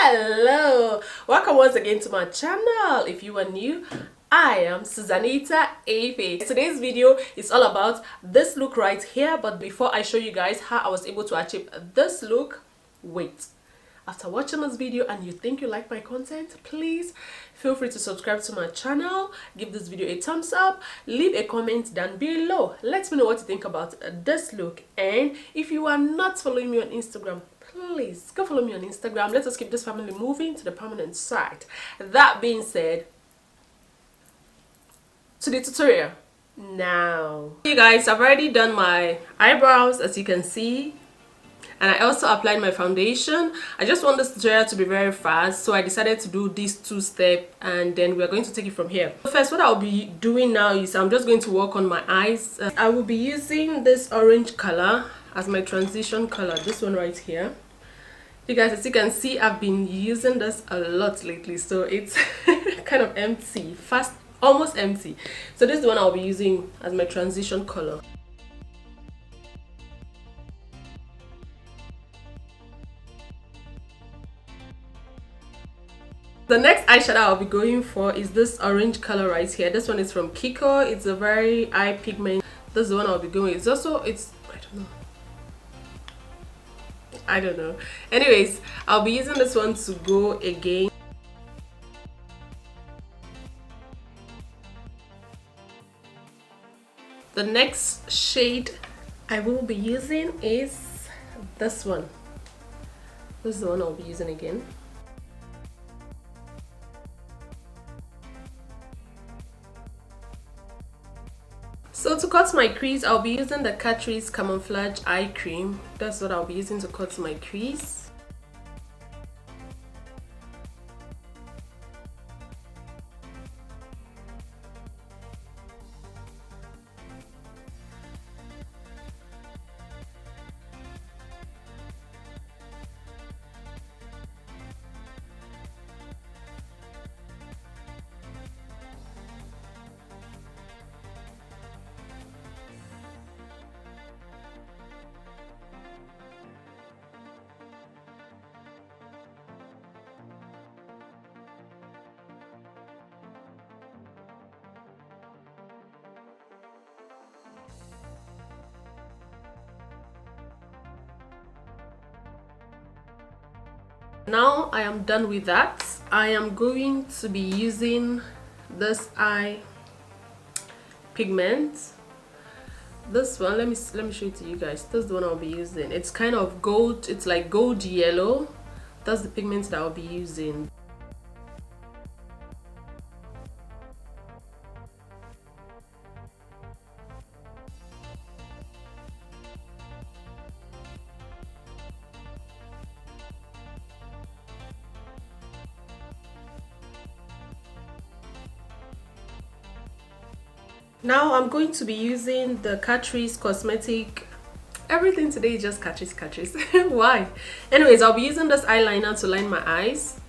Hello, welcome once again to my channel. If you are new, I am Susanita Efe. Today's video is all about this look right here, but before I show you guys how I was able to achieve this look, wait. After watching this video and you think you like my content, please feel free to subscribe to my channel, give this video a thumbs up, leave a comment down below. Let me know what you think about this look. And if you are not following me on Instagram, please go follow me on Instagram. Let us keep this family moving to the permanent side. That being said, to the tutorial now. You guys, I've already done my eyebrows, as you can see, and I also applied my foundation. I just want this tutorial to be very fast, so I decided to do these two steps and then we're going to take it from here. First, what I'll be doing now is I'm just going to work on my eyes. I will be using this orange color as my transition color, this one right here. You guys, as you can see, I've been using this a lot lately, so it's kind of empty, almost empty. So this is the one I'll be using as my transition color. The next eyeshadow I'll be going for is this orange color right here. This one is from Kiko. It's a very eye pigment. This is the one I'll be going with. I don't know. Anyways, I'll be using this one to go again. The next shade I will be using is this one. This is the one I'll be using again. So to cut my crease, I'll be using the Catrice Camouflage Eye Cream. That's what I'll be using to cut my crease. Now I am done with that. I am going to be using this eye pigment. This one, let me show it to you guys. This is the one I'll be using. It's kind of gold, it's like gold yellow. That's the pigment that I'll be using. Now I'm going to be using the Catrice Cosmetic. Everything today is just Catrice. Why? Anyways, I'll be using this eyeliner to line my eyes.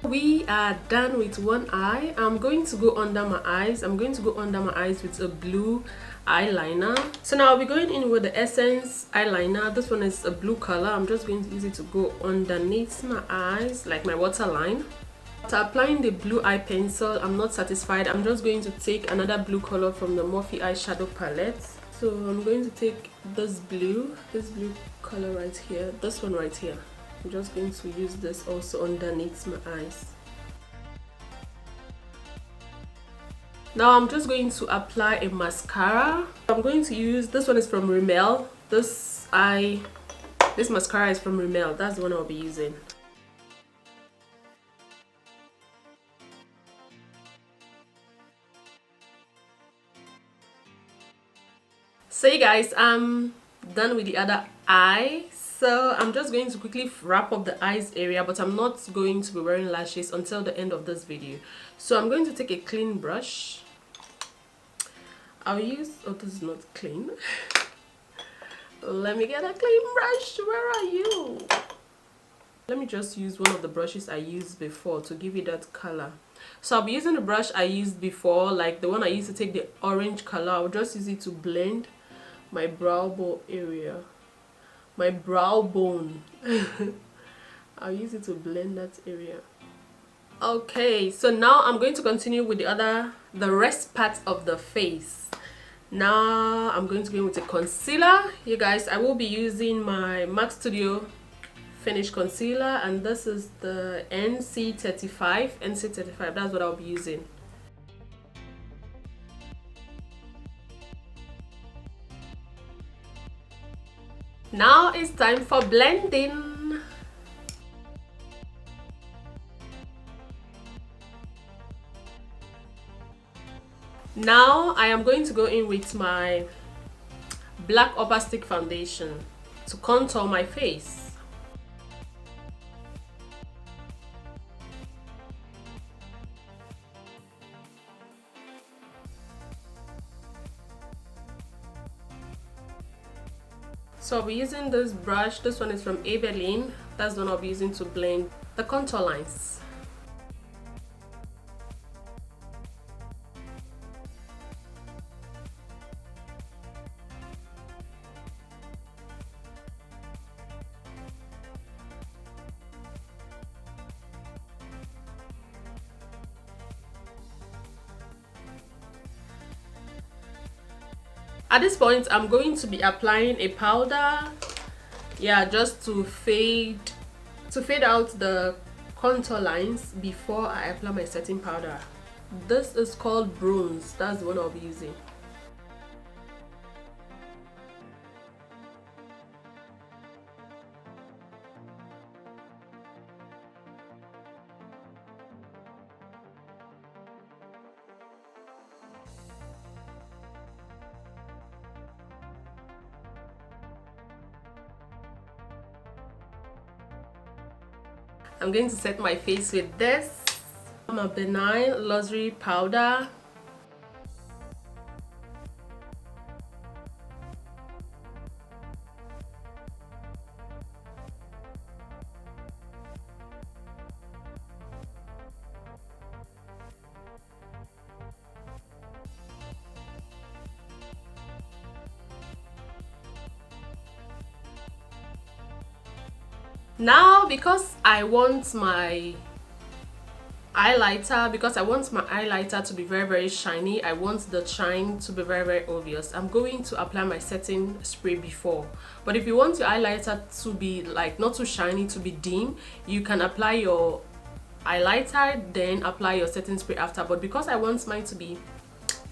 We are done with one eye. I'm going to go under my eyes. I'm going to go under my eyes with a blue eyeliner. So now I'll be going in with the Essence eyeliner. This one is a blue color. I'm just going to use it to go underneath my eyes, like my waterline. After applying the blue eye pencil, I'm not satisfied. I'm just going to take another blue color from the Morphe eyeshadow palette. So I'm going to take this blue color right here, this one right here. I'm just going to use this also underneath my eyes. Now I'm just going to apply a mascara. I'm going to use, this one is from Rimmel. This mascara is from Rimmel. That's the one I'll be using. So you guys, I'm done with the other eye. So I'm just going to quickly wrap up the eyes area, but I'm not going to be wearing lashes until the end of this video. So I'm going to take a clean brush. I'll use, oh, this is not clean. Let me get a clean brush. Where are you? Let me just use one of the brushes I used before to give you that color. So I'll be using the brush I used before, like the one I used to take the orange color. I'll just use it to blend my brow bone area, my brow bone. I'll use it to blend that area. Okay, so now I'm going to continue with the rest part of the face. Now I'm going to go in with a concealer. You guys, I will be using my MAC Studio Finish Concealer, and this is the NC35. That's what I'll be using. Now it's time for blending. Now I am going to go in with my black Opal stick foundation to contour my face. So I'll be using this brush. This one is from Maybelline. That's the one I'll be using to blend the contour lines. At this point, I'm going to be applying a powder, yeah, just to fade out the contour lines before I apply my setting powder. This is called Bronze. That's the one I'll be using. I'm going to set my face with this. My Nye Luxury Powder. Now, because I want my highlighter to be very shiny, I want the shine to be very obvious, I'm going to apply my setting spray before. But if you want your highlighter to be like not too shiny, to be dim, you can apply your highlighter then apply your setting spray after. But because I want mine to be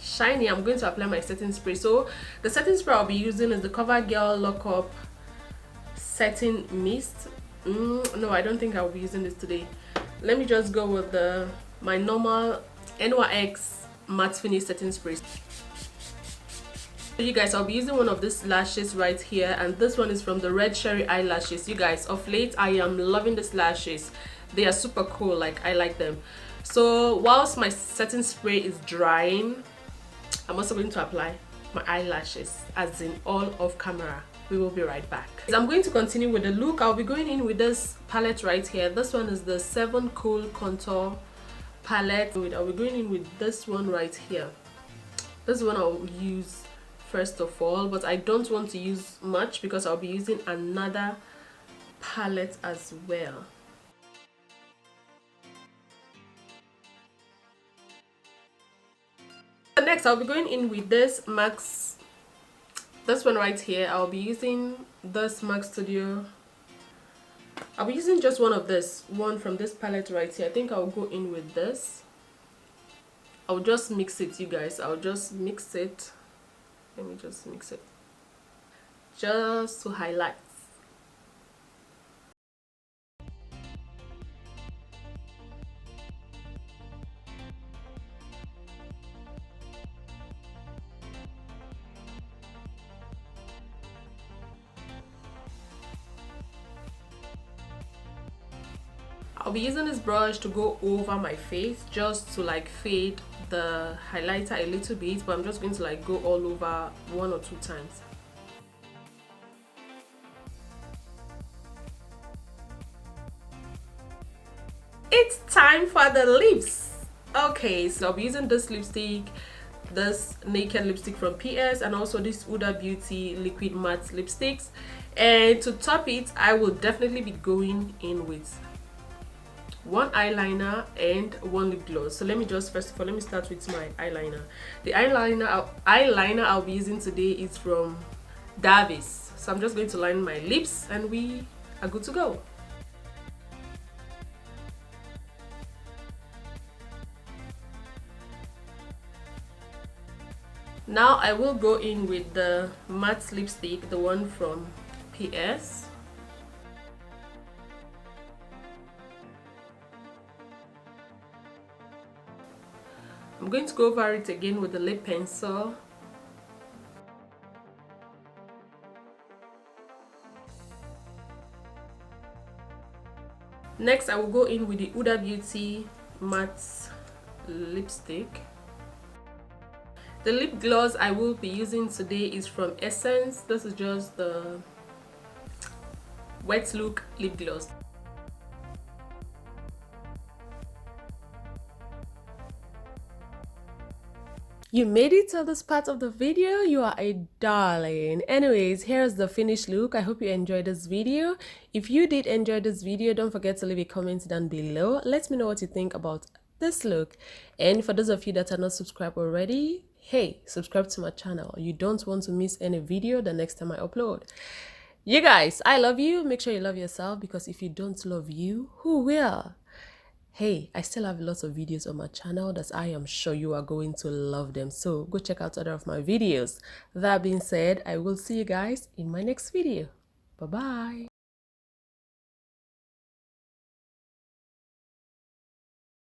shiny, I'm going to apply my setting spray. So the setting spray I'll be using is the CoverGirl Lock Up Setting Mist. No, I don't think I'll be using this today. Let me just go with my normal NYX Matte Finish Setting Spray. So you guys, I'll be using one of these lashes right here, and this one is from the red Cherry Eyelashes. You guys, of late I am loving these lashes. They are super cool, like I like them. So whilst my setting spray is drying, I'm also going to apply my eyelashes, as in all off camera. We will be right back. I'm going to continue with the look. I'll be going in with this palette right here. This one is the 7 Cool Contour palette. I'll be going in with this one right here. This one I'll use first of all, but I don't want to use much because I'll be using another palette as well. So next, I'll be going in with this one right here. I'll be using this MAC Studio. I'll be using just one from this palette right here. I think I'll go in with this. I'll just mix it, you guys. I'll just mix it. Let me just mix it just to highlight. I'll be using this brush to go over my face just to like fade the highlighter a little bit, but I'm just going to like go all over 1 or 2 times. It's time for the lips. Okay, so I'll be using this lipstick, this Naked lipstick from PS, and also this Huda Beauty liquid matte lipsticks. And to top it, I will definitely be going in with one eyeliner and one lip gloss. So let me just, first of all, let me start with my eyeliner. The eyeliner I'll be using today is from Davis. So I'm just going to line my lips and we are good to go. Now I will go in with the matte lipstick, the one from PS. I'm going to go over it again with the lip pencil. Next, I will go in with the Huda Beauty matte lipstick. The lip gloss I will be using today is from Essence. This is just the Wet Look lip gloss. You made it to this part of the video. You are a darling. Anyways, here's the finished look. I hope you enjoyed this video. If you did enjoy this video, don't forget to leave a comment down below. Let me know what you think about this look. And for those of you that are not subscribed already, hey, subscribe to my channel. You don't want to miss any video the next time I upload. You guys, I love you. Make sure you love yourself, because if you don't love you, who will? Hey, I still have lots of videos on my channel that I am sure you are going to love them. So go check out other of my videos. That being said, I will see you guys in my next video. Bye-bye.